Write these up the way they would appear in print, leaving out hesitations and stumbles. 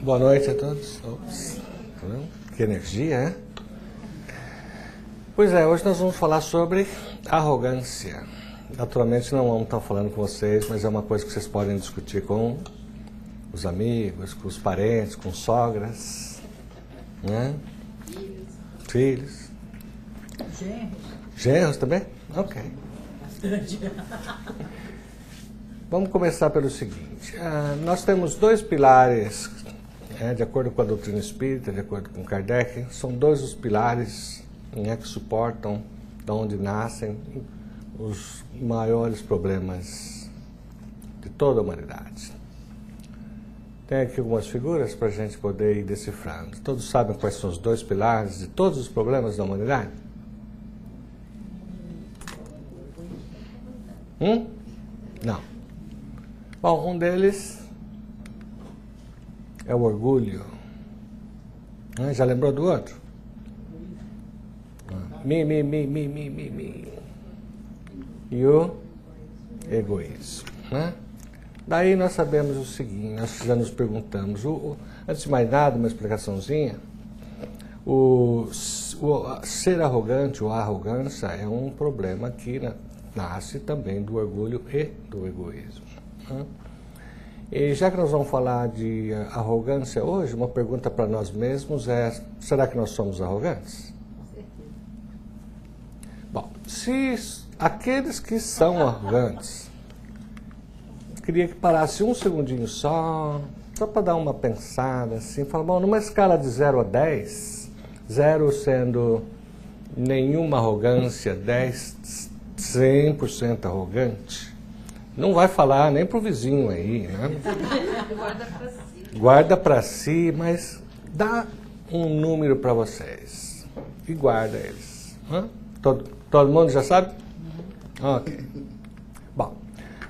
Boa noite a todos. Que energia, é? Pois é, hoje nós vamos falar sobre arrogância. Naturalmente não vamos estar falando com vocês, mas é uma coisa que vocês podem discutir com os amigos, com os parentes, com sogras, né? Filhos. Genros. Genros também? Ok. Bastante. Vamos começar pelo seguinte. Nós temos dois pilares, de acordo com a doutrina espírita, de acordo com Kardec, são dois os pilares que suportam de onde nascem os maiores problemas de toda a humanidade. Tem aqui algumas figuras para a gente poder ir decifrando. Todos sabem quais são os dois pilares de todos os problemas da humanidade? Não. Bom, um deles é o orgulho. Já lembrou do outro? Me. E o egoísmo. Daí nós sabemos o seguinte, nós já nos perguntamos, antes de mais nada, uma explicaçãozinha, o ser arrogante ou a arrogância é um problema que nasce também do orgulho e do egoísmo. E já que nós vamos falar de arrogância hoje, uma pergunta para nós mesmos é, será que nós somos arrogantes? Bom, se aqueles que são arrogantes, queria que parasse um segundinho só para dar uma pensada assim, falar, bom, numa escala de 0 a 10, 0 sendo nenhuma arrogância, 10 100% arrogante, não vai falar nem pro vizinho aí, né? Guarda pra si. Guarda para si, mas dá um número para vocês e guarda eles. Todo mundo já sabe? Ok. Bom,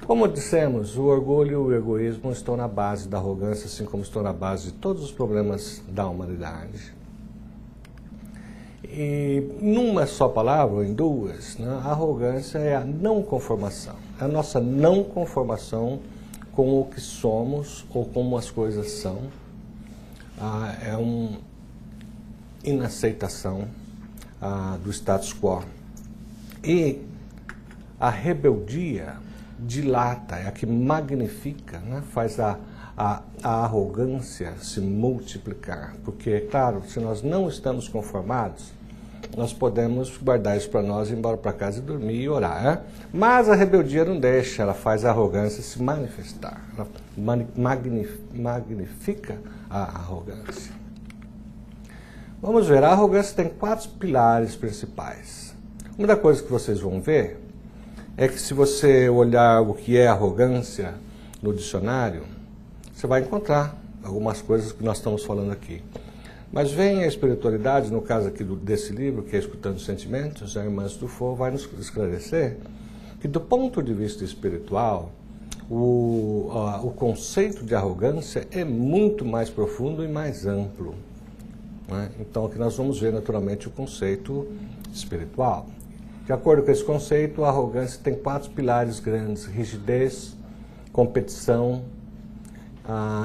como dissemos, o orgulho e o egoísmo estão na base da arrogância, assim como estão na base de todos os problemas da humanidade. E numa só palavra, ou em duas, a arrogância é a não conformação. É a nossa não conformação com o que somos ou como as coisas são. É uma inaceitação do status quo. E a rebeldia dilata, é a que magnifica, faz a arrogância se multiplicar. Porque, claro, se nós não estamos conformados, nós podemos guardar isso para nós, ir embora para casa e dormir e orar. Mas a rebeldia não deixa, ela faz a arrogância se manifestar. Ela magnifica a arrogância. Vamos ver, a arrogância tem 4 pilares principais. Uma das coisas que vocês vão ver é que se você olhar o que é arrogância no dicionário, você vai encontrar algumas coisas que nós estamos falando aqui. Mas vem a espiritualidade, no caso aqui desse livro, que é Escutando Sentimentos, a irmã Dufour vai nos esclarecer que do ponto de vista espiritual, o conceito de arrogância é muito mais profundo e mais amplo. Então aqui nós vamos ver naturalmente o conceito espiritual. De acordo com esse conceito, a arrogância tem 4 pilares grandes: rigidez, competição,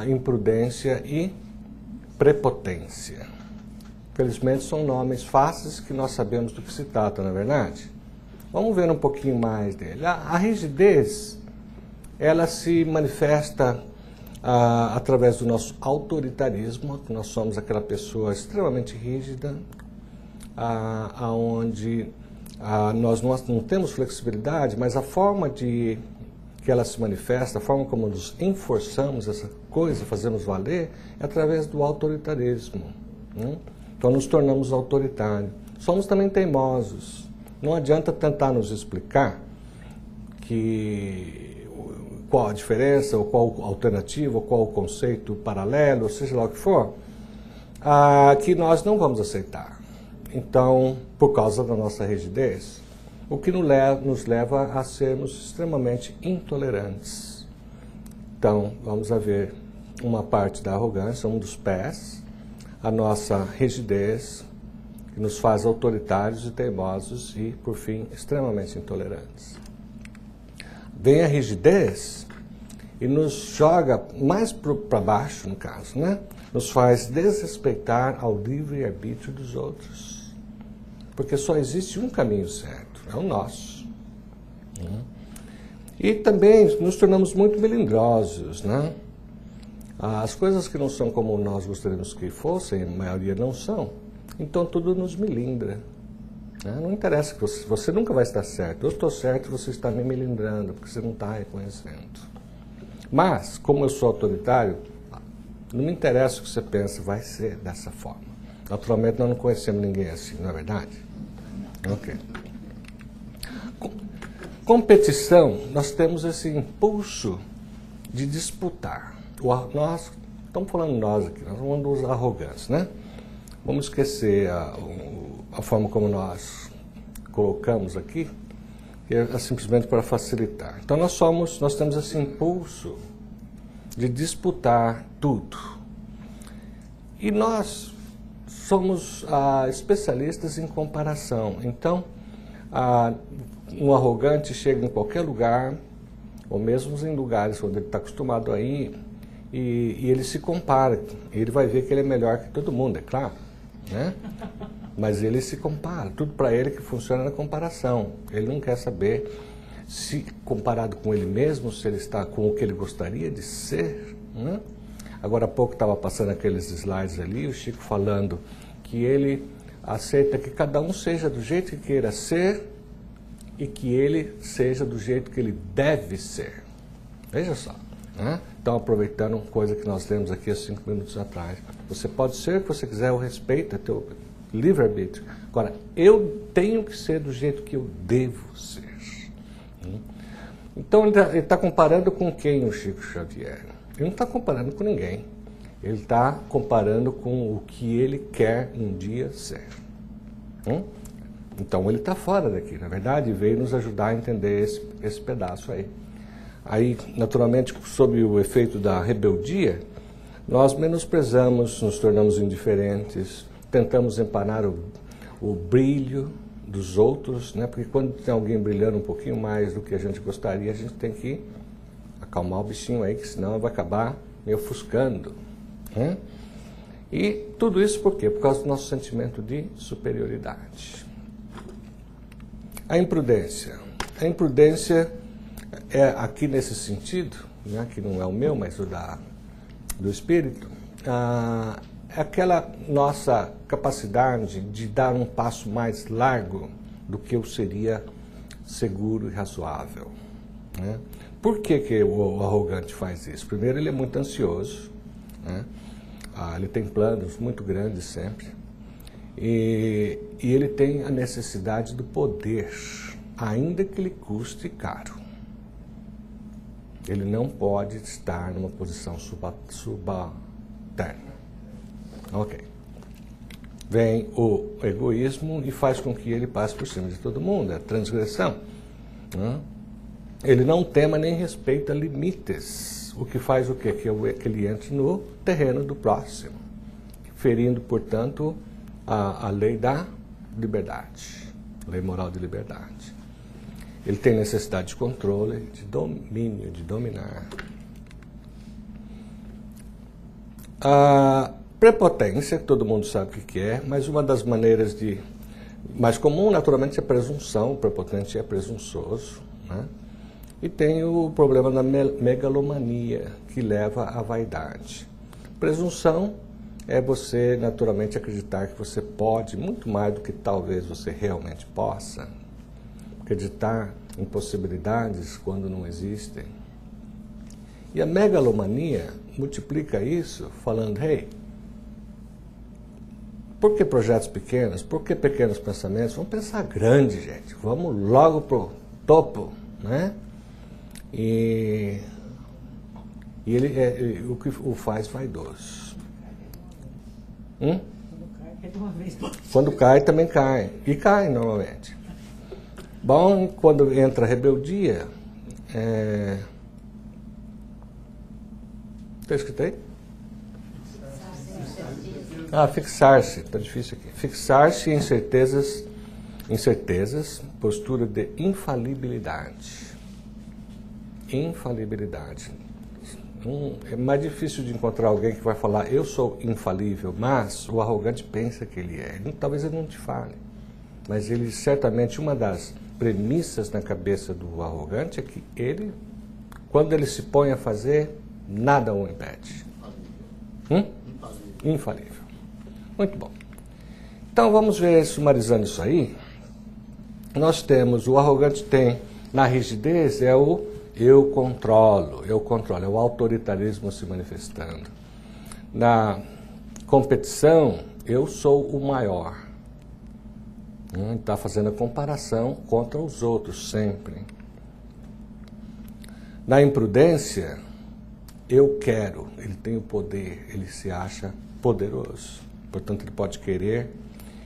imprudência e prepotência. Felizmente são nomes fáceis que nós sabemos do que se trata, não é verdade? Vamos ver um pouquinho mais dele. A rigidez, ela se manifesta através do nosso autoritarismo, que nós somos aquela pessoa extremamente rígida, onde nós não temos flexibilidade, mas a forma que ela se manifesta, a forma como nos enforçamos essa coisa, fazemos valer, é através do autoritarismo. Então nos tornamos autoritários. Somos também teimosos. Não adianta tentar nos explicar qual a diferença, ou qual a alternativa, ou qual o conceito paralelo, seja lá o que for, que nós não vamos aceitar. Então, por causa da nossa rigidez, o que nos leva a sermos extremamente intolerantes. Então, vamos ver uma parte da arrogância, um dos pés, a nossa rigidez, que nos faz autoritários e teimosos e, por fim, extremamente intolerantes. Vem a rigidez e nos joga mais para baixo, no caso, né? Nos faz desrespeitar ao livre-arbítrio dos outros. Porque só existe um caminho certo, é o nosso. E também nos tornamos muito melindrosos, né? As coisas que não são como nós gostaríamos que fossem, a maioria não são, então tudo nos melindra. Não interessa que você nunca vai estar certo. Eu estou certo e você está me melindrando, porque você não está reconhecendo. Mas, como eu sou autoritário, não me interessa o que você pensa, vai ser dessa forma. Naturalmente, nós não conhecemos ninguém assim, não é verdade? Ok. Competição, nós temos esse impulso de disputar. Nós, estamos falando nós aqui, nós vamos dos arrogantes, né? Vamos esquecer a forma como nós colocamos aqui, que é simplesmente para facilitar. Então nós temos esse impulso de disputar tudo. E nós somos especialistas em comparação. Então, um arrogante chega em qualquer lugar, ou mesmo em lugares onde ele está acostumado a ir, e ele se compara. Ele vai ver que ele é melhor que todo mundo, é claro, né? Mas ele se compara. Tudo para ele que funciona na comparação. Ele não quer saber se comparado com ele mesmo, se ele está com o que ele gostaria de ser, né? Agora há pouco estava passando aqueles slides ali, o Chico falando que ele aceita que cada um seja do jeito que queira ser e que ele seja do jeito que ele deve ser. Veja só, né? Então, aproveitando uma coisa que nós lemos aqui há 5 minutos atrás. Você pode ser o que você quiser, eu respeito, é teu livre-arbítrio. Agora, eu tenho que ser do jeito que eu devo ser. Então, ele está comparando com quem, o Chico Xavier? Ele não está comparando com ninguém. Ele está comparando com o que ele quer um dia ser. Então, ele está fora daqui, na verdade, veio nos ajudar a entender esse pedaço aí. Aí, naturalmente, sob o efeito da rebeldia, nós menosprezamos, nos tornamos indiferentes, tentamos empanar o brilho dos outros, né? Porque quando tem alguém brilhando um pouquinho mais do que a gente gostaria, a gente tem que acalmar o bichinho aí, que senão vai acabar me ofuscando, né? E tudo isso por quê? Por causa do nosso sentimento de superioridade. A imprudência. A imprudência é aqui nesse sentido, né, que não é o meu, mas o do espírito, é aquela nossa capacidade de dar um passo mais largo do que o seria seguro e razoável, né? Por que o arrogante faz isso? Primeiro, ele é muito ansioso, né? Ele tem planos muito grandes sempre, e ele tem a necessidade do poder, ainda que lhe custe caro. Ele não pode estar numa posição subalterna. Ok. Vem o egoísmo e faz com que ele passe por cima de todo mundo, é a transgressão, né? Ele não tema nem respeita limites, o que faz o quê? Que ele entre no terreno do próximo, ferindo, portanto, a lei da liberdade, a lei moral de liberdade. Ele tem necessidade de controle, de domínio, de dominar. A prepotência, todo mundo sabe o que é, mas uma das maneiras mais comum, naturalmente, é a presunção. O prepotente é presunçoso, né? E tem o problema da megalomania, que leva à vaidade. Presunção é você, naturalmente, acreditar que você pode muito mais do que talvez você realmente possa. Acreditar em possibilidades quando não existem. E a megalomania multiplica isso falando, hey, por que projetos pequenos? Por que pequenos pensamentos? Vamos pensar grande, gente. Vamos logo pro topo, né? E ele o que o faz vaidoso. Quando cai, também cai. E cai normalmente. Bom, quando entra a rebeldia, está escrito aí? Fixar-se, está difícil aqui. Fixar-se em incertezas, postura de infalibilidade. Infalibilidade. É mais difícil de encontrar alguém que vai falar, eu sou infalível, mas o arrogante pensa que ele é. Talvez ele não te fale, mas ele certamente, uma das premissas na cabeça do arrogante é que ele, quando ele se põe a fazer, nada o impede. Infalível. Muito bom. Então vamos ver, sumarizando isso aí. Nós temos, o arrogante tem, na rigidez, é o eu controlo, é o autoritarismo se manifestando. Na competição, eu sou o maior. Está fazendo a comparação contra os outros sempre. Na imprudência, eu quero, ele tem o poder, ele se acha poderoso. Portanto, ele pode querer.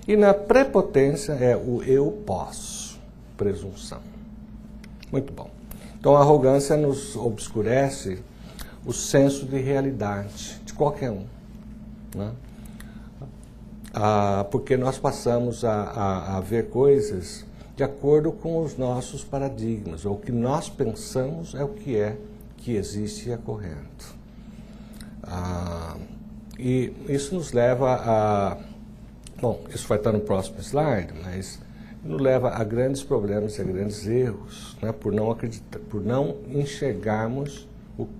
E na prepotência é o eu posso, presunção. Muito bom. Então a arrogância nos obscurece o senso de realidade de qualquer um, né? Porque nós passamos a ver coisas de acordo com os nossos paradigmas, ou o que nós pensamos é o que existe e é correto. E isso nos leva a... Bom, isso vai estar no próximo slide, mas nos leva a grandes problemas e a grandes erros, né, por não acreditar, por não enxergarmos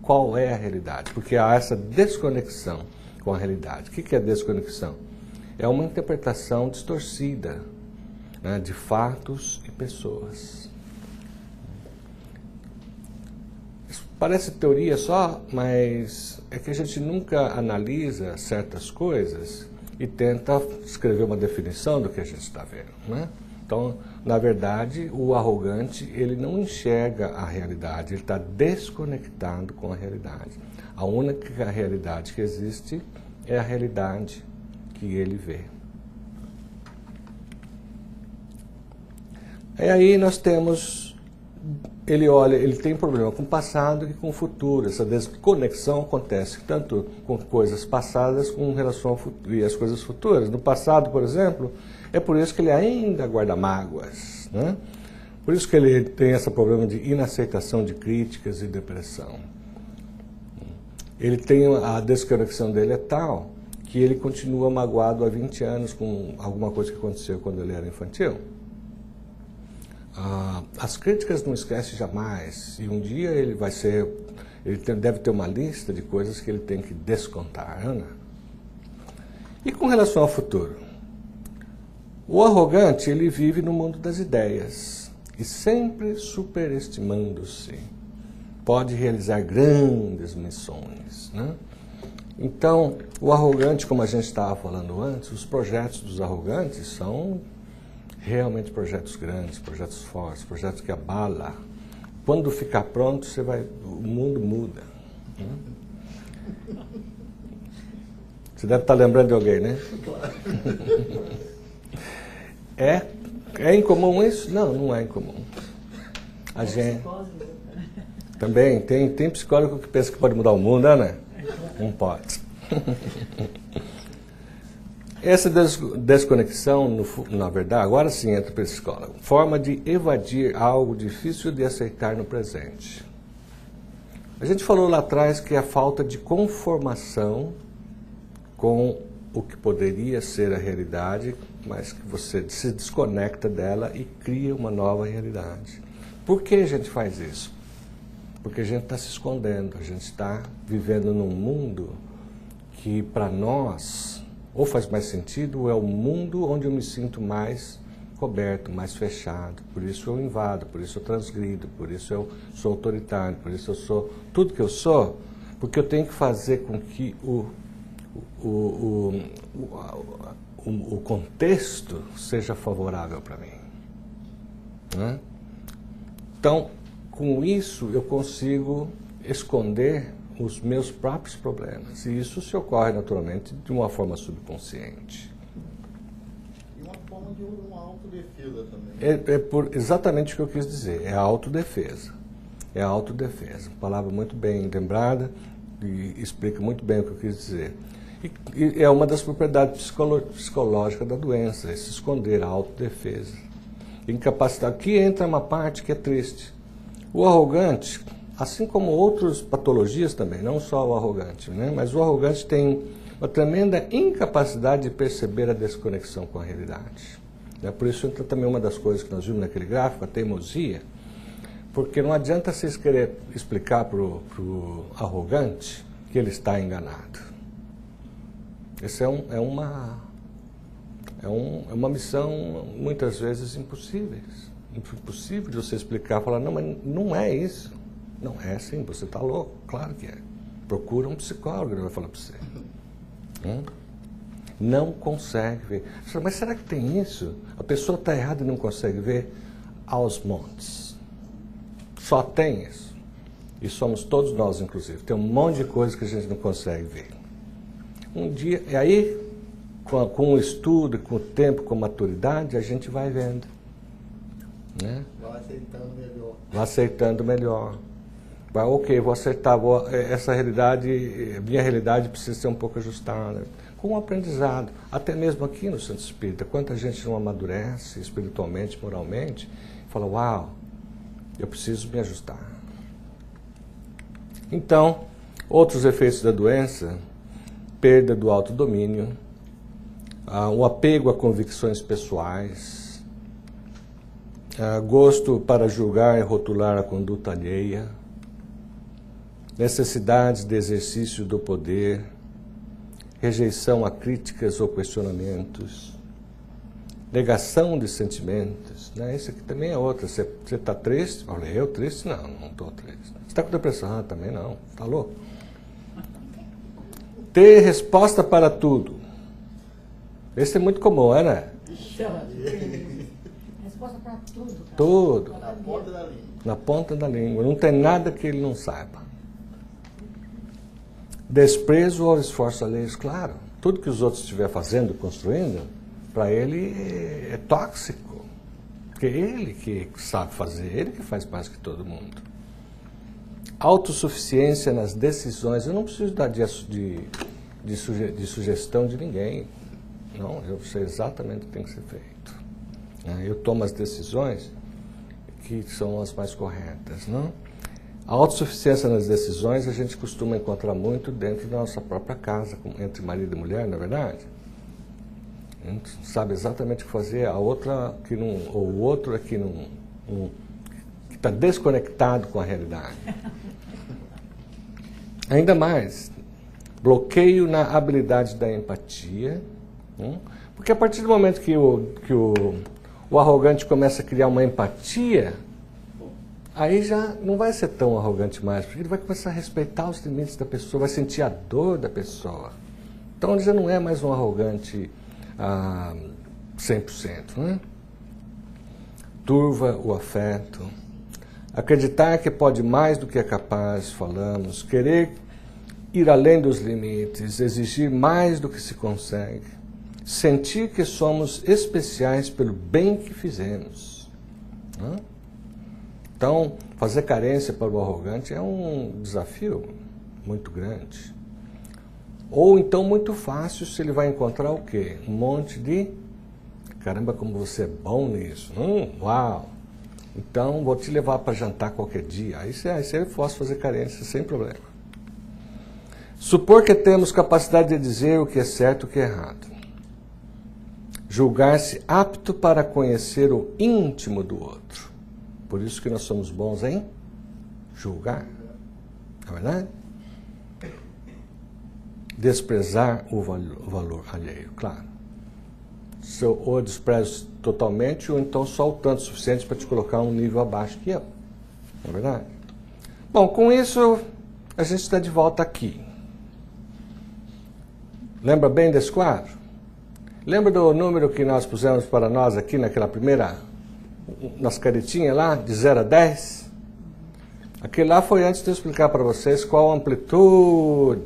qual é a realidade, porque há essa desconexão com a realidade. O que é desconexão? É uma interpretação distorcida, né, de fatos e pessoas. Isso parece teoria só, mas é que a gente nunca analisa certas coisas e tenta escrever uma definição do que a gente está vendo, né? Então, na verdade, o arrogante, ele não enxerga a realidade, ele está desconectado com a realidade. A única realidade que existe é a realidade que ele vê. E aí nós temos, ele tem problema com o passado e com o futuro. Essa desconexão acontece tanto com coisas passadas com relação ao futuro e as coisas futuras. No passado, por exemplo, é por isso que ele ainda guarda mágoas, né? Por isso que ele tem esse problema de inaceitação de críticas e depressão. Ele tem, a desconexão dele é tal que ele continua magoado há 20 anos com alguma coisa que aconteceu quando ele era infantil. As críticas não esquece jamais, e um dia ele deve ter uma lista de coisas que ele tem que descontar, né? E com relação ao futuro? O arrogante, ele vive no mundo das ideias e sempre superestimando-se. Pode realizar grandes missões, né? Então, o arrogante, como a gente estava falando antes, os projetos dos arrogantes são realmente projetos grandes, projetos fortes, projetos que abalam. Quando ficar pronto, o mundo muda, né? Você deve estar lembrando de alguém, né? É incomum isso? Não, não é incomum. A gente também tem psicólogo que pensa que pode mudar o mundo, né? Não pode. Essa desconexão, na verdade, agora sim entra para o psicólogo, forma de evadir algo difícil de aceitar no presente. A gente falou lá atrás que é a falta de conformação com o que poderia ser a realidade, mas que você se desconecta dela e cria uma nova realidade. Por que a gente faz isso? Porque a gente está se escondendo, a gente está vivendo num mundo que para nós ou faz mais sentido, ou é o mundo onde eu me sinto mais coberto, mais fechado. Por isso eu invado, por isso eu transgrido, por isso eu sou autoritário, por isso eu sou tudo que eu sou, porque eu tenho que fazer com que o contexto seja favorável para mim, né? Então, com isso eu consigo esconder os meus próprios problemas. E isso se ocorre naturalmente de uma forma subconsciente. E uma forma de uma autodefesa também. Exatamente o que eu quis dizer. É a autodefesa. É a autodefesa. Palavra muito bem lembrada e explica muito bem o que eu quis dizer. E é uma das propriedades psicológicas da doença, é se esconder, a autodefesa. Incapacidade. Aqui entra uma parte que é triste. O arrogante, assim como outras patologias também, não só o arrogante, né? Mas o arrogante tem uma tremenda incapacidade de perceber a desconexão com a realidade. Né? Por isso entra também uma das coisas que nós vimos naquele gráfico, a teimosia, porque não adianta vocês querer explicar para o arrogante que ele está enganado. Essa é uma missão, muitas vezes, impossível de você explicar, falar, não, mas não é isso. Não é assim, você está louco, claro que é. Procura um psicólogo, ele vai falar para você. Não consegue ver. Mas será que tem isso? A pessoa está errada e não consegue ver aos montes. Só tem isso. E somos todos nós, inclusive. Tem um monte de coisas que a gente não consegue ver. Um dia, e aí, com o estudo, com o tempo, com a maturidade, a gente vai vendo. Né? Vai aceitando melhor. Vai aceitando melhor. Vai, ok, vou aceitar, essa realidade, minha realidade precisa ser um pouco ajustada. Com o aprendizado, até mesmo aqui no Centro Espírita, quanta gente não amadurece espiritualmente, moralmente, fala, uau, eu preciso me ajustar. Então, outros efeitos da doença, perda do autodomínio, o apego a convicções pessoais, gosto para julgar e rotular a conduta alheia, necessidades de exercício do poder, rejeição a críticas ou questionamentos, negação de sentimentos, né? Isso aqui também é outra. Você está triste? Olha, eu triste? Não estou triste. Você está com depressão? Também não. Está louco? Ter resposta para tudo. Esse é muito comum, né? Resposta para tudo. Cara. Tudo. Na ponta da língua. Na ponta da língua. Não tem nada que ele não saiba. Desprezo ao esforço alheio, claro. Tudo que os outros estiver fazendo, construindo, para ele é tóxico. Porque ele que sabe fazer, ele que faz mais que todo mundo. Autossuficiência nas decisões. Eu não preciso dar de sugestão de ninguém. Não, eu sei exatamente o que tem que ser feito. Eu tomo as decisões que são as mais corretas, não? A autossuficiência nas decisões a gente costuma encontrar muito dentro da nossa própria casa, entre marido e mulher, não é verdade? A gente sabe exatamente o que fazer, a outra que não, ou o outro é que está desconectado com a realidade. Ainda mais, bloqueio na habilidade da empatia, porque a partir do momento que o arrogante começa a criar uma empatia, aí já não vai ser tão arrogante mais, porque ele vai começar a respeitar os limites da pessoa, vai sentir a dor da pessoa. Então ele já não é mais um arrogante 100%. Né? Turva o afeto. Acreditar que pode mais do que é capaz, falamos. Querer ir além dos limites, exigir mais do que se consegue. Sentir que somos especiais pelo bem que fizemos. Né? Então, fazer carência para o arrogante é um desafio muito grande. Ou então muito fácil se ele vai encontrar o quê? Um monte de... Caramba, como você é bom nisso. Uau! Então, vou te levar para jantar qualquer dia. Aí você posso fazer carência sem problema. Supor que temos capacidade de dizer o que é certo e o que é errado. Julgar-se apto para conhecer o íntimo do outro. Por isso que nós somos bons em julgar. Não é verdade? Desprezar o valor alheio, claro. Ou desprezo totalmente, ou então só o tanto suficiente para te colocar um nível abaixo que eu. Não é verdade? Bom, com isso, a gente está de volta aqui. Lembra bem desse quadro? Lembra do número que nós pusemos para nós aqui naquela primeira... nas caretinhas lá, de 0 a 10, aquele lá foi antes de eu explicar para vocês qual a amplitude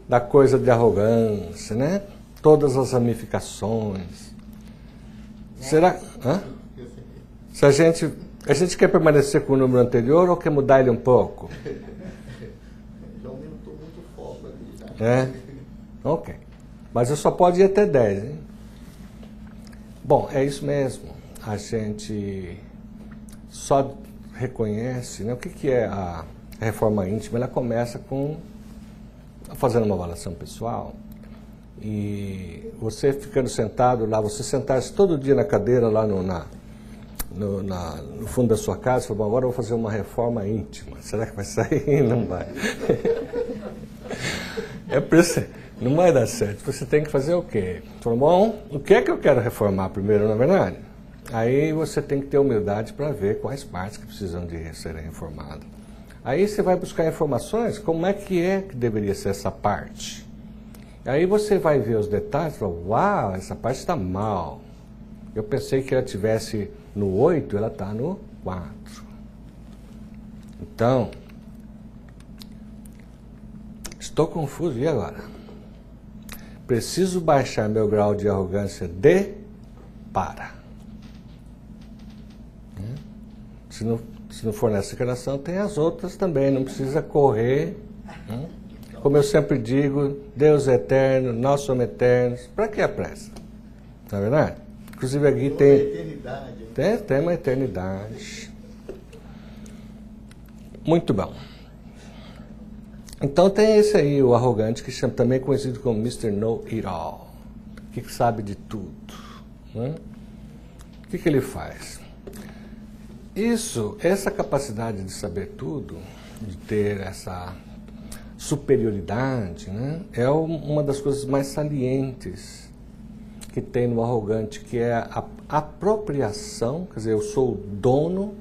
da coisa de arrogância, né? Todas as ramificações. Será? Se a gente quer permanecer com o número anterior ou quer mudar ele um pouco? Já aumentou muito o foco ali. É? Ok. Mas eu só pode ir até 10, hein? Bom, é isso mesmo. A gente só reconhece, né, o que é a reforma íntima? Ela começa fazendo uma avaliação pessoal. E você ficando sentado lá, você sentar-se todo dia na cadeira lá no fundo da sua casa, e falar, bom, agora eu vou fazer uma reforma íntima. Será que vai sair? Não vai. Não vai dar certo. Você tem que fazer o quê? Fala, bom, o que é que eu quero reformar primeiro, na verdade? Aí você tem que ter humildade para ver quais partes que precisam de serem reformadas. Aí você vai buscar informações, como é que deveria ser essa parte. Aí você vai ver os detalhes e fala, uau, essa parte está mal. Eu pensei que ela estivesse no 8, ela está no 4. Então, estou confuso, e agora? Preciso baixar meu grau de arrogância para. Se não for nessa encarnação, tem as outras também, não precisa correr. Como eu sempre digo, Deus é eterno, nós somos eternos, para que a pressa? Não é verdade? Inclusive aqui tem uma eternidade. Muito bom. Então tem esse aí, o arrogante, que chama, também conhecido como Mr. Know-It-All, que sabe de tudo. Né? O que ele faz? Essa capacidade de saber tudo, de ter essa superioridade, né, é uma das coisas mais salientes que tem no arrogante, que é a apropriação, quer dizer, eu sou o dono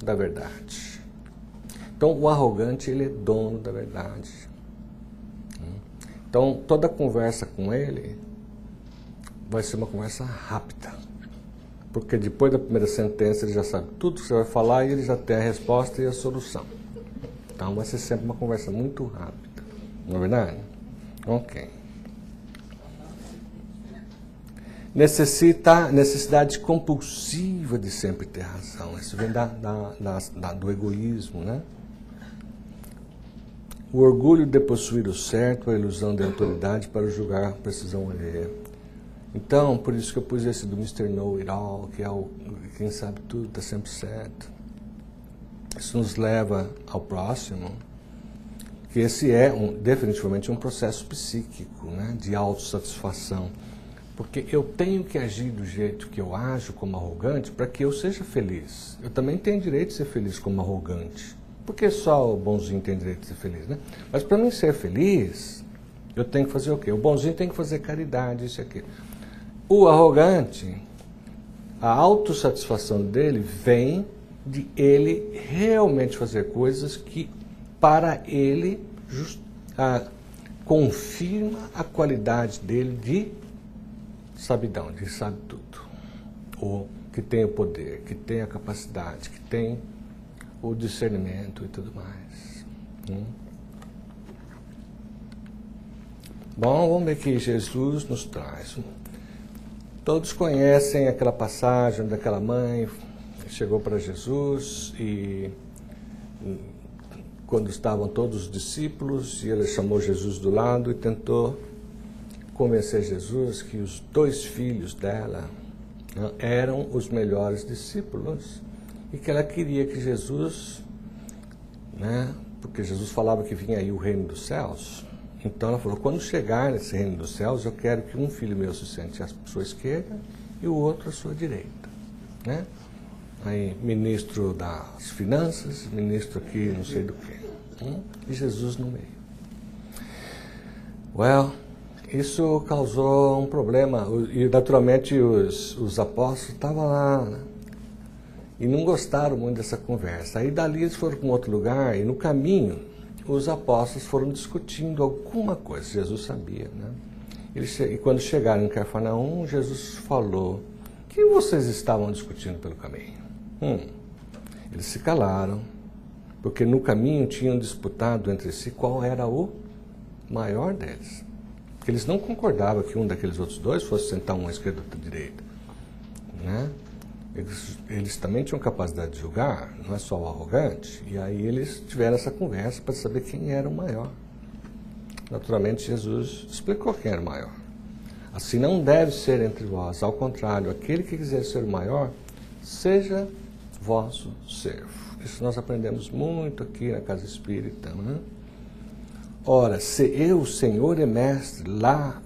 da verdade. Então, o arrogante, ele é dono da verdade. Então, toda conversa com ele vai ser uma conversa rápida. Porque depois da primeira sentença, ele já sabe tudo que você vai falar e ele já tem a resposta e a solução. Então, vai ser sempre uma conversa muito rápida. Não é verdade? Ok. Necessidade compulsiva de sempre ter razão. Isso vem do egoísmo, né? O orgulho de possuir o certo, a ilusão de autoridade para julgar a precisão alheia. Então, por isso que eu pus esse do Mr. Know-It-All, que é quem sabe tudo, está sempre certo. Isso nos leva ao próximo, que esse é definitivamente um processo psíquico, né, de autossatisfação. Porque eu tenho que agir do jeito que eu ajo como arrogante para que eu seja feliz. Eu também tenho direito de ser feliz como arrogante. Porque só o bonzinho tem direito de ser feliz, né? Mas para mim ser feliz, eu tenho que fazer o quê? O bonzinho tem que fazer caridade, isso e aquilo. O arrogante, a autossatisfação dele vem de ele realmente fazer coisas que para ele confirma a qualidade dele de sabidão, de sabe tudo. Ou que tem o poder, que tem a capacidade, que tem o discernimento e tudo mais. Bom, vamos ver que Jesus nos traz. Todos conhecem aquela passagem daquela mãe que chegou para Jesus e quando estavam todos os discípulos, e ela chamou Jesus do lado e tentou convencer Jesus que os 2 filhos dela eram os melhores discípulos e que ela queria que Jesus, né, porque Jesus falava que vinha aí o reino dos céus, então ela falou, quando chegar nesse reino dos céus, eu quero que um filho meu se sente à sua esquerda e o outro à sua direita, né? Aí, ministro das finanças, ministro aqui não sei do que, e Jesus no meio. Isso causou um problema, e naturalmente os apóstolos estavam lá, né? E não gostaram muito dessa conversa. Aí dali eles foram para um outro lugar, e no caminho os apóstolos foram discutindo alguma coisa, Jesus sabia, né? E quando chegaram em Cafarnaum, Jesus falou, o que vocês estavam discutindo pelo caminho? Eles se calaram, porque no caminho tinham disputado entre si qual era o maior deles. Porque eles não concordavam que um daqueles outros 2 fosse sentar um à esquerda e outro à direita, né? Eles também tinham capacidade de julgar, não é só o arrogante, e aí eles tiveram essa conversa para saber quem era o maior. Naturalmente, Jesus explicou quem era o maior. Assim não deve ser entre vós, ao contrário, aquele que quiser ser o maior, seja vosso servo. Isso nós aprendemos muito aqui na Casa Espírita, né? Ora, se eu, Senhor e Mestre,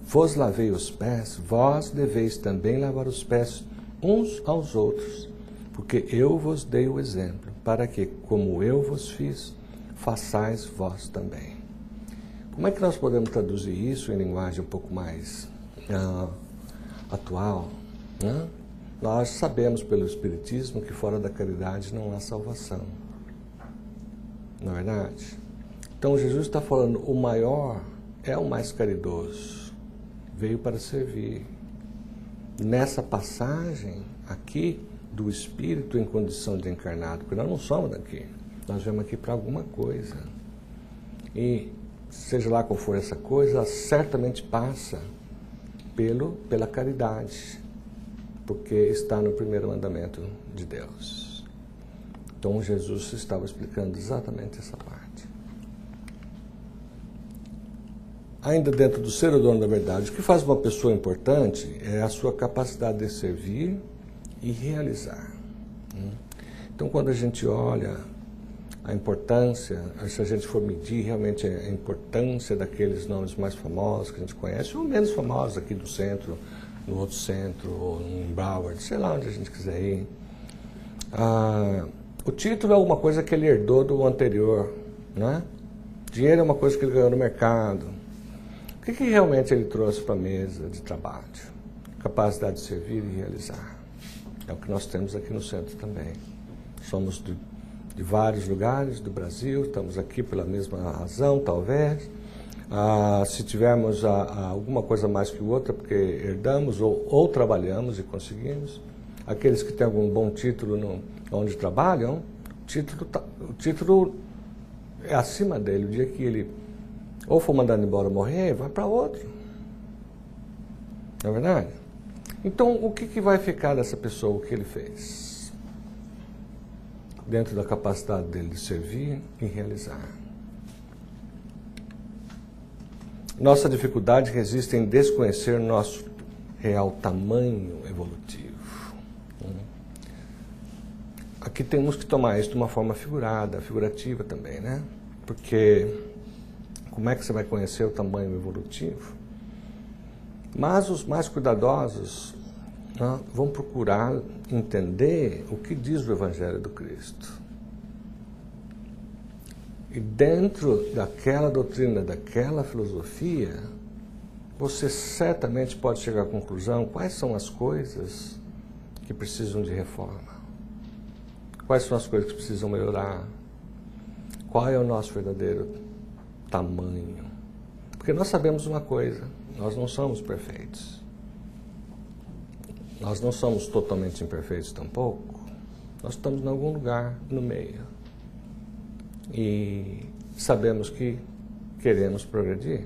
vos lavei os pés, vós deveis também lavar os pés uns aos outros, porque eu vos dei o exemplo, para que, como eu vos fiz, façais vós também. Como é que nós podemos traduzir isso em linguagem um pouco mais atual, né? Nós sabemos pelo Espiritismo que fora da caridade não há salvação. Não é verdade? Então Jesus está falando, o maior é o mais caridoso, veio para servir. Nessa passagem aqui do Espírito em condição de encarnado, porque nós não somos daqui, nós viemos aqui para alguma coisa. E seja lá qual for essa coisa, ela certamente passa pela caridade, porque está no primeiro mandamento de Deus. Então Jesus estava explicando exatamente essa parte. Ainda dentro do ser o dono da verdade, o que faz uma pessoa importante é a sua capacidade de servir e realizar. Então, quando a gente olha a importância, se a gente for medir realmente a importância daqueles nomes mais famosos que a gente conhece, ou menos famosos aqui do centro, no outro centro, ou em Broward, sei lá onde a gente quiser ir, o título é alguma coisa que ele herdou do anterior, né? Dinheiro é uma coisa que ele ganhou no mercado. O que realmente ele trouxe para a mesa de trabalho? Capacidade de servir e realizar. É o que nós temos aqui no centro também. Somos de vários lugares do Brasil, estamos aqui pela mesma razão, talvez. Se tivermos alguma coisa mais que outra, porque herdamos ou trabalhamos e conseguimos. Aqueles que têm algum bom título onde trabalham, o título é acima dele. O dia que ele ou for mandado embora ou morrer, vai para outro. Não é verdade? Então, o que vai ficar dessa pessoa, o que ele fez? Dentro da capacidade dele de servir e realizar. Nossa dificuldade resiste em desconhecer nosso real tamanho evolutivo. Aqui temos que tomar isso de uma forma figurativa também, né? Porque como é que você vai conhecer o tamanho evolutivo? Mas os mais cuidadosos vão procurar entender o que diz o Evangelho do Cristo. E dentro daquela doutrina, daquela filosofia, você certamente pode chegar à conclusão quais são as coisas que precisam de reforma. Quais são as coisas que precisam melhorar. Qual é o nosso verdadeiro tamanho. Porque nós sabemos uma coisa, nós não somos perfeitos. Nós não somos totalmente imperfeitos tampouco. Nós estamos em algum lugar no meio. E sabemos que queremos progredir.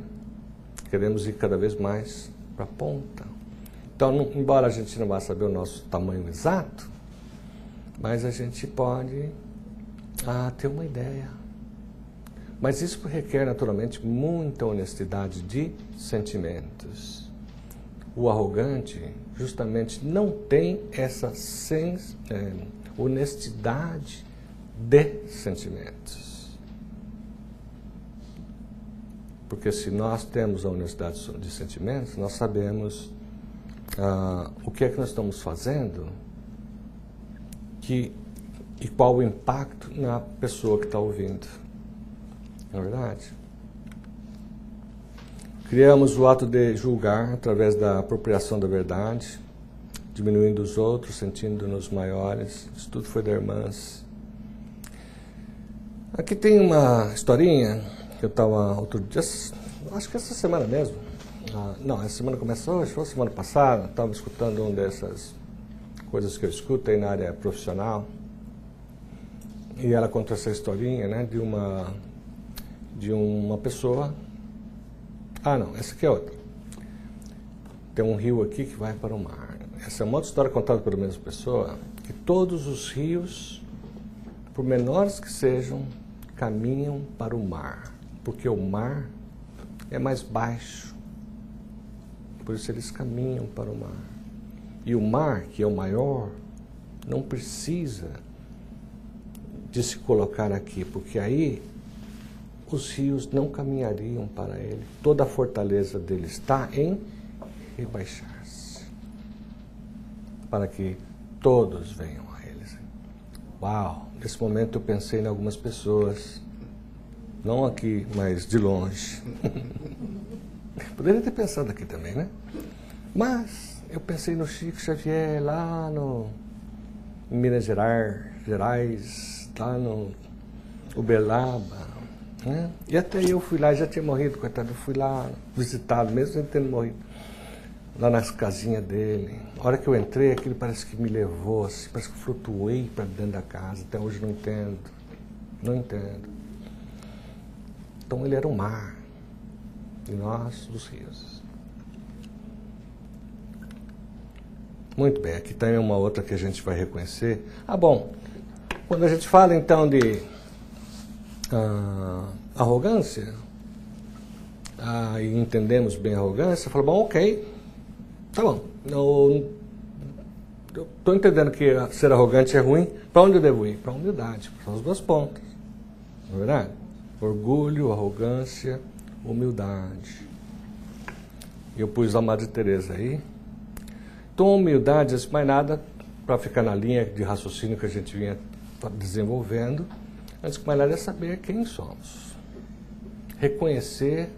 Queremos ir cada vez mais para a ponta. Então, embora a gente não vá saber o nosso tamanho exato, mas a gente pode ter uma ideia. Mas isso requer, naturalmente, muita honestidade de sentimentos. O arrogante, justamente, não tem essa honestidade de sentimentos. Porque se nós temos a honestidade de sentimentos, nós sabemos o que é que nós estamos fazendo e qual o impacto na pessoa que está ouvindo. Não é verdade? Criamos o ato de julgar através da apropriação da verdade, diminuindo os outros, sentindo-nos maiores. Isso tudo foi da Irmãs. Aqui tem uma historinha que eu estava outro dia, acho que essa semana mesmo. Não, essa semana começou hoje, foi semana passada. Estava escutando uma dessas coisas que eu escuto aí na área profissional. E ela conta essa historinha, né, de uma pessoa. Não, essa aqui é outra. Tem um rio aqui que vai para o mar. Essa é uma outra história contada pela mesma pessoa, que todos os rios, por menores que sejam, caminham para o mar, porque o mar é mais baixo, por isso eles caminham para o mar. E o mar, que é o maior, não precisa de se colocar aqui, porque aí os rios não caminhariam para ele. Toda a fortaleza dele está em rebaixar-se, para que todos venham a ele. Uau! Nesse momento eu pensei em algumas pessoas, não aqui, mas de longe. Poderia ter pensado aqui também, né? Mas eu pensei no Chico Xavier lá em Minas Gerais, lá no Uberlândia, né? E até eu fui lá, já tinha morrido, coitado, eu fui lá visitá-lo, mesmo sem tendo morrido, lá nas casinhas dele. A hora que eu entrei, aquilo parece que me levou, assim, parece que eu flutuei para dentro da casa. Até hoje não entendo, não entendo. Então ele era o mar, e nós os rios. Muito bem, aqui também uma outra que a gente vai reconhecer. Bom, quando a gente fala então de arrogância, e entendemos bem a arrogância, fala, bom, ok, tá bom, eu estou entendendo que ser arrogante é ruim, para onde eu devo ir? Para a humildade, são as duas pontas, não é verdade? Orgulho, arrogância, humildade. Eu pus a Madre Teresa aí. Então, humildade, antes de mais nada, para ficar na linha de raciocínio que a gente vinha desenvolvendo, antes de mais nada é saber quem somos. Reconhecer,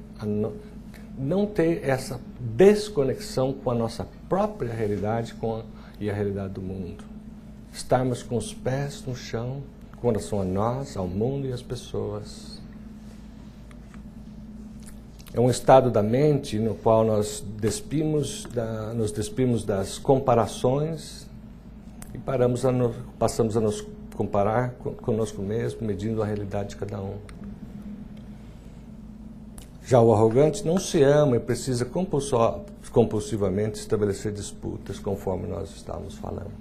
não ter essa desconexão com a nossa própria realidade e a realidade do mundo. Estarmos com os pés no chão, com relação a nós, ao mundo e às pessoas. É um estado da mente no qual nós nos despimos das comparações e passamos a nos comparar conosco mesmo, medindo a realidade de cada um. Já o arrogante não se ama e precisa compulsivamente estabelecer disputas, conforme nós estávamos falando.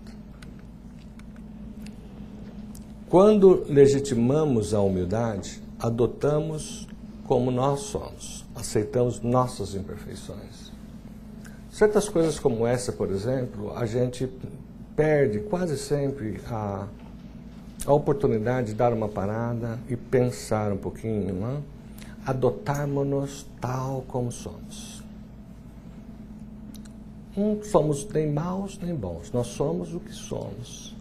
Quando legitimamos a humildade, adotamos como nós somos, aceitamos nossas imperfeições. Certas coisas como essa, por exemplo, a gente perde quase sempre a oportunidade de dar uma parada e pensar um pouquinho, né? Adotarmos-nos tal como somos. Não somos nem maus nem bons, nós somos o que somos.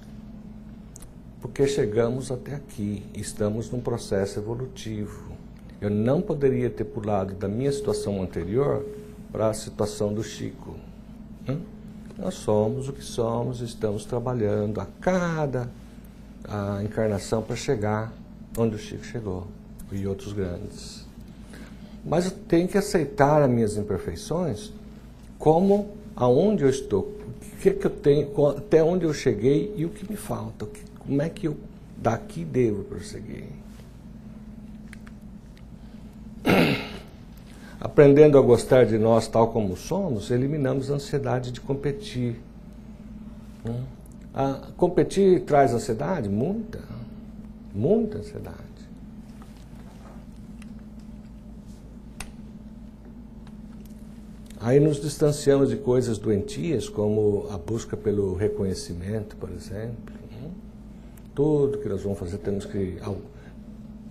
Porque chegamos até aqui, estamos num processo evolutivo. Eu não poderia ter pulado da minha situação anterior para a situação do Chico. Nós somos o que somos, estamos trabalhando a cada encarnação para chegar onde o Chico chegou e outros grandes. Mas eu tenho que aceitar as minhas imperfeições como aonde eu estou, o que eu tenho, até onde eu cheguei e o que me falta, como é que eu daqui devo prosseguir. Aprendendo a gostar de nós tal como somos, eliminamos a ansiedade de competir. Competir traz ansiedade? Muita ansiedade. Aí nos distanciamos de coisas doentias, como a busca pelo reconhecimento, por exemplo. Tudo que nós vamos fazer temos que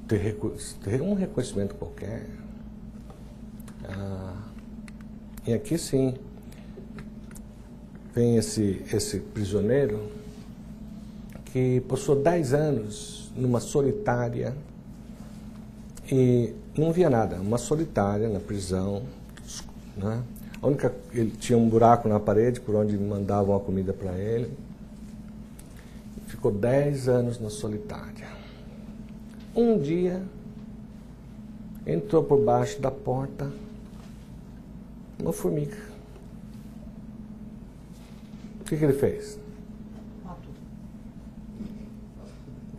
ter um reconhecimento qualquer. E aqui sim, vem esse prisioneiro que passou 10 anos numa solitária e não via nada, uma solitária na prisão, né? Ele tinha um buraco na parede por onde mandavam a comida para ele. Ficou 10 anos na solitária. Um dia, entrou por baixo da porta uma formiga. O que ele fez? Matou.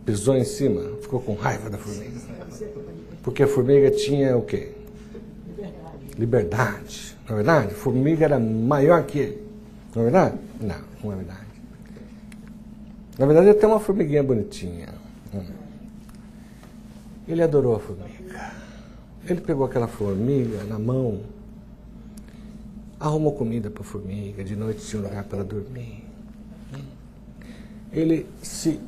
Pisou em cima, ficou com raiva da formiga. Porque a formiga tinha o quê? Liberdade. Não é verdade? A formiga era maior que ele. Não é verdade? Não, não é verdade. Na verdade, até uma formiguinha bonitinha. Ele adorou a formiga. Ele pegou aquela formiga na mão, arrumou comida para a formiga, de noite tinha um lugar para dormir. Ele se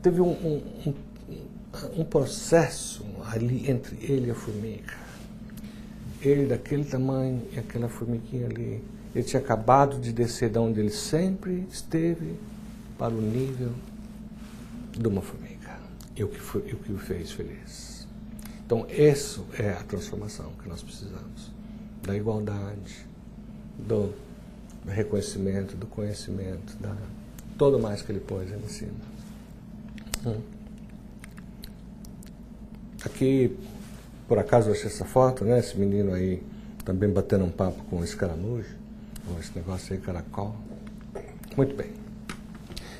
teve um processo ali entre ele e a formiga. Ele daquele tamanho e aquela formiguinha ali. Ele tinha acabado de descer de onde ele sempre esteve para o nível de uma formiga. E o que o fez feliz. Então, isso é a transformação que nós precisamos. Da igualdade, do reconhecimento, do conhecimento, todo mais que ele pôs ali em cima. Aqui, por acaso eu achei essa foto, né? Esse menino aí também batendo um papo com esse escaramujo, ou esse negócio aí, caracol. Muito bem.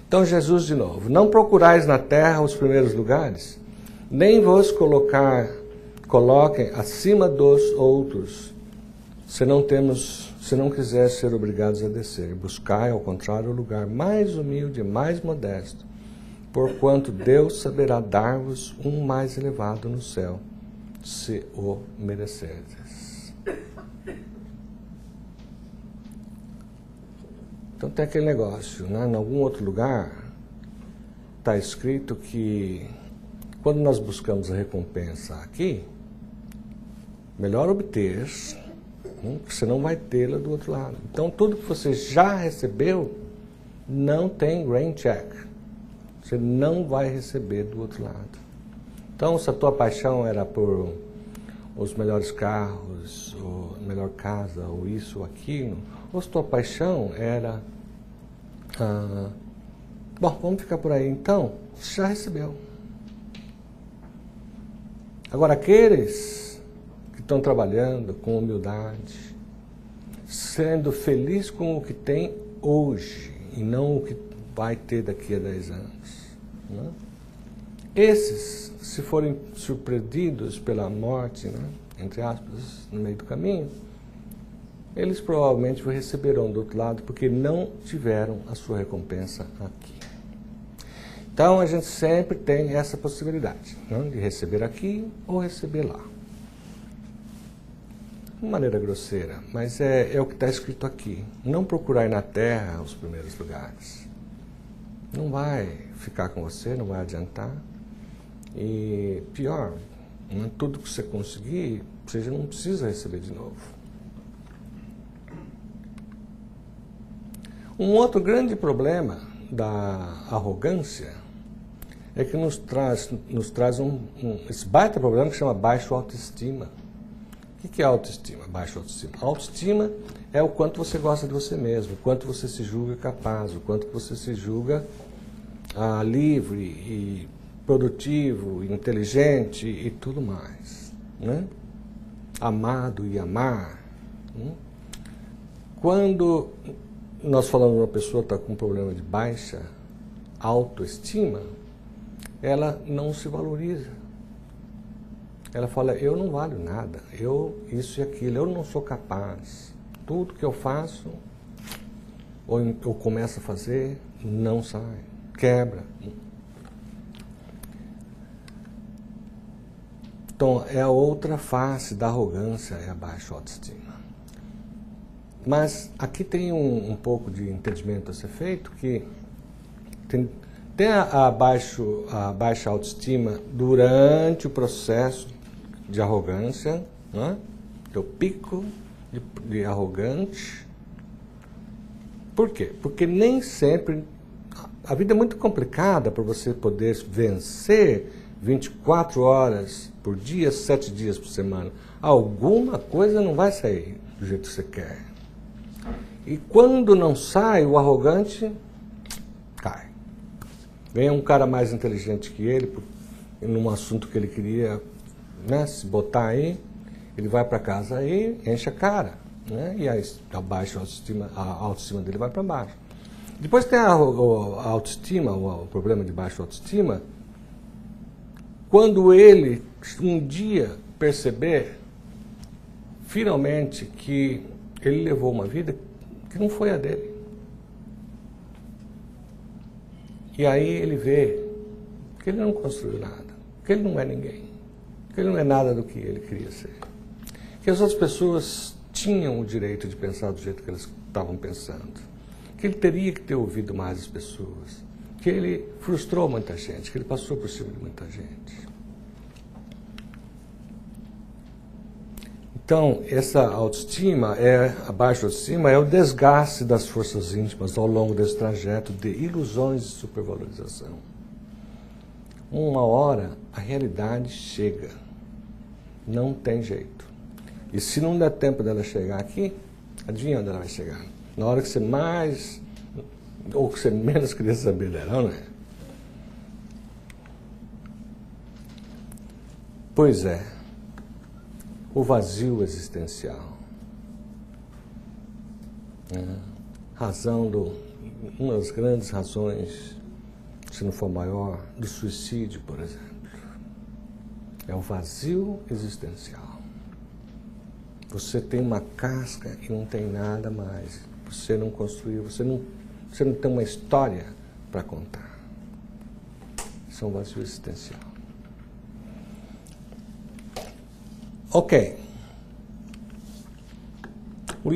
Então Jesus de novo, não procurais na terra os primeiros lugares, nem vos coloquem acima dos outros, se não quiser ser obrigados a descer. Buscai, ao contrário, o lugar mais humilde, mais modesto, porquanto Deus saberá dar-vos um mais elevado no céu, se o merecerdes. Então tem aquele negócio, né? Em algum outro lugar está escrito que quando nós buscamos a recompensa aqui, melhor obter, porque você não vai tê-la do outro lado. Então tudo que você já recebeu não tem rain check. Você não vai receber do outro lado. Então, se a tua paixão era por os melhores carros, ou a melhor casa, ou isso ou aquilo, ou se a tua paixão era... bom, vamos ficar por aí. Então, você já recebeu. Agora, aqueles que estão trabalhando com humildade, sendo feliz com o que tem hoje, e não o que vai ter daqui a 10 anos. Né? Esses, se forem surpreendidos pela morte, né, entre aspas, no meio do caminho, eles provavelmente receberão do outro lado, porque não tiveram a sua recompensa aqui. Então a gente sempre tem essa possibilidade, né, de receber aqui ou receber lá. De maneira grosseira, mas é o que está escrito aqui. Não procurai na terra os primeiros lugares. Não vai ficar com você, não vai adiantar. E pior, tudo que você conseguir, você já não precisa receber de novo. Um outro grande problema da arrogância é que nos traz esse baita problema que chama baixa autoestima. O que é autoestima? Baixa autoestima. Autoestima é o quanto você gosta de você mesmo, o quanto você se julga capaz, o quanto você se julga livre e produtivo, inteligente e tudo mais. Né? Amado e amar. Quando nós falamos de uma pessoa que está com um problema de baixa autoestima, ela não se valoriza. Ela fala, eu não valho nada, eu isso e aquilo, eu não sou capaz. Tudo que eu faço, ou eu começo a fazer, não sai, quebra. Então, é a outra face da arrogância, é a baixa autoestima. Mas aqui tem um pouco de entendimento a ser feito, que tem a baixa autoestima durante o processo de arrogância, né? Que é o pico de arrogante. Por quê? Porque nem sempre... A vida é muito complicada para você poder vencer 24 horas por dia, 7 dias por semana. Alguma coisa não vai sair do jeito que você quer. E quando não sai, o arrogante cai. Vem um cara mais inteligente que ele, num assunto que ele queria, né, se botar aí, ele vai para casa aí, enche a cara, né, e aí a autoestima dele vai para baixo. Depois tem a autoestima, o problema de baixa autoestima, quando ele um dia perceber, finalmente, que ele levou uma vida que não foi a dele. E aí ele vê que ele não construiu nada, que ele não é ninguém, que ele não é nada do que ele queria ser. Que as outras pessoas tinham o direito de pensar do jeito que eles estavam pensando. Que ele teria que ter ouvido mais as pessoas. que ele frustrou muita gente, que ele passou por cima de muita gente. Então, essa autoestima, a baixa autoestima, é o desgaste das forças íntimas ao longo desse trajeto de ilusões de supervalorização. Uma hora, a realidade chega. Não tem jeito. E se não der tempo dela chegar aqui, adivinha onde ela vai chegar? Na hora que você mais, ou que você menos queria saber dela, não é? Pois é. O vazio existencial. Uma das grandes razões, se não for maior, do suicídio, por exemplo. É o vazio existencial. Você tem uma casca e não tem nada mais. Você não construiu, você não tem uma história para contar. Isso é um vazio existencial. Ok. No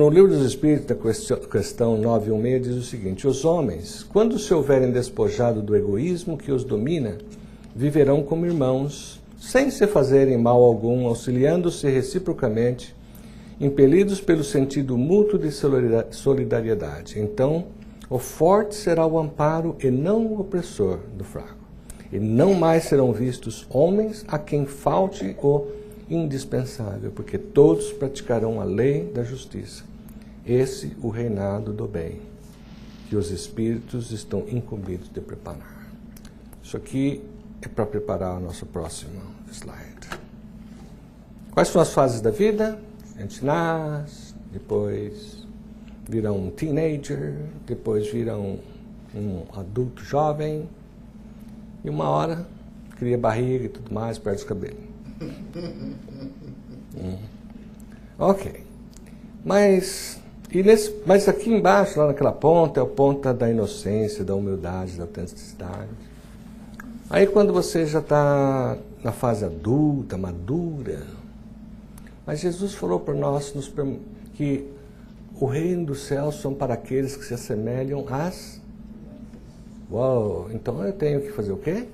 livro dos Espíritos, da questão 916, diz o seguinte: os homens, quando se houverem despojado do egoísmo que os domina, viverão como irmãos, sem se fazerem mal algum, auxiliando-se reciprocamente, impelidos pelo sentido mútuo de solidariedade. Então, o forte será o amparo e não o opressor do fraco. E não mais serão vistos homens a quem falte o indispensável, porque todos praticarão a lei da justiça. Esse o reinado do bem, que os espíritos estão incumbidos de preparar. Isso aqui é para preparar o nosso próximo slide. Quais são as fases da vida? A gente nasce, depois vira um teenager, depois vira um adulto jovem, e uma hora cria barriga e tudo mais, perde os cabelos. Ok. Mas aqui embaixo, lá naquela ponta, é a ponta da inocência, da humildade, da autenticidade. Aí quando você já está na fase adulta, madura, mas Jesus falou para nós que o reino dos céus são para aqueles que se assemelham às... Uau, então eu tenho que fazer o quê?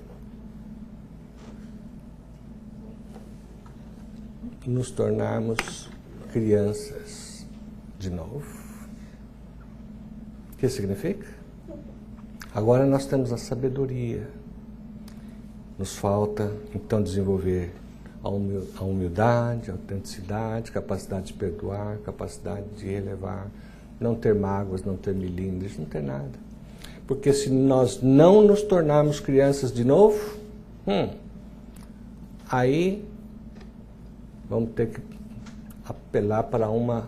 Nos tornarmos crianças de novo. O que significa? Agora nós temos a sabedoria. Nos falta, então, desenvolver a humildade, a autenticidade, capacidade de perdoar, capacidade de relevar, não ter mágoas, não ter milindres, não ter nada. Porque se nós não nos tornarmos crianças de novo, aí vamos ter que apelar para uma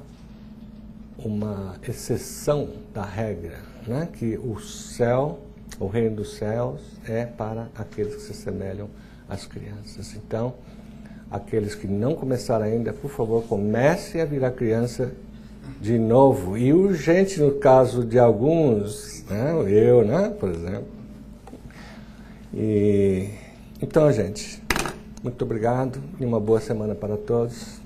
exceção da regra, né? Que o céu, o reino dos céus, é para aqueles que se assemelham às crianças. Então, aqueles que não começaram ainda, por favor, comecem a virar criança de novo. E urgente no caso de alguns, né? Eu, né? Por exemplo. Então, gente, muito obrigado e uma boa semana para todos.